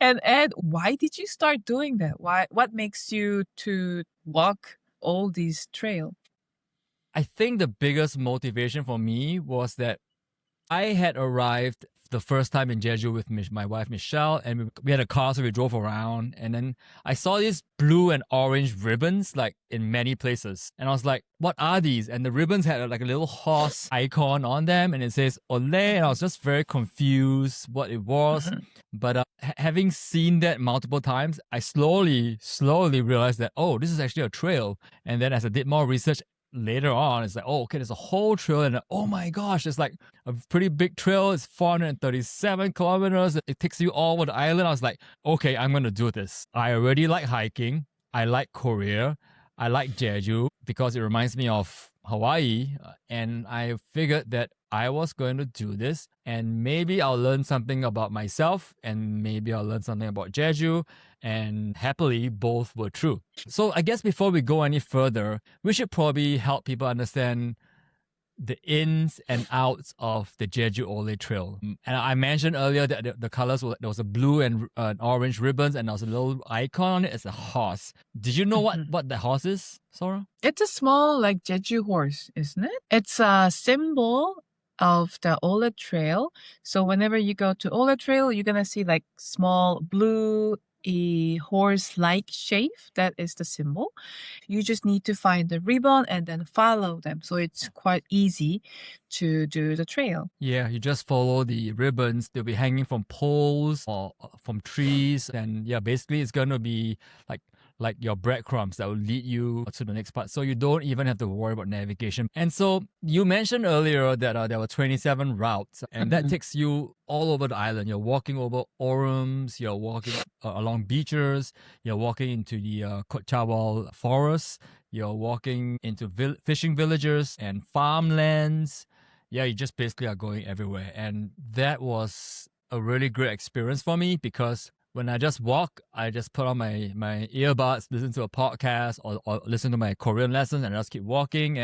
And Ed, why did you start doing that? What makes you to walk all these trail? I think the biggest motivation for me was that I had arrived the first time in Jeju with my wife Michelle, and we had a car, so we drove around. And then I saw these blue and orange ribbons, like in many places, and I was like, "What are these?" And the ribbons had like a little horse icon on them, and it says "Olleh," and I was just very confused what it was. Mhm. But having seen that multiple times, I slowly realized that, oh, this is actually a trail. And then as I did more research later on, it's like, oh, okay, there's a whole trail, and oh my gosh, it's like a pretty big trail. It's 437 kilometers. It takes you all over the island. I was like, okay, I'm gonna do this. I already like hiking. I like Korea. I like Jeju because it reminds me of Hawaii, and I figured that I was going to do this, and maybe I'll learn something about myself, and maybe I'll learn something about Jeju, and happily, both were true. So I guess before we go any further, we should probably help people understand the ins and outs of the Jeju Olleh Trail. And I mentioned earlier that the colors were, there was a blue and orange ribbons, and there was a little icon on it. It's a horse. Did you know Mhm. what the horse is, Sora? It's a small like Jeju horse, isn't it? It's a symbol of the Ola Trail. So whenever you go to Ola Trail, you're gonna see like small blue a horse-like shape. That is the symbol. You just need to find the ribbon and then follow them. So it's quite easy to do the trail. Yeah, you just follow the ribbons. They'll be hanging from poles or from trees, and yeah, basically it's gonna be like your breadcrumbs that will lead you to the next part. So you don't even have to worry about navigation. And so you mentioned earlier that there were 27 routes, and that Mhm. takes you all over the island. You're walking over oreums, you're walking along beaches, you're walking into the Chawal forest, you're walking into fishing villages and farmlands. Yeah, you just basically are going everywhere. And that was a really great experience for me because when I just walk, I just put on my earbuds, listen to a podcast or listen to my Korean lessons and I just keep walking.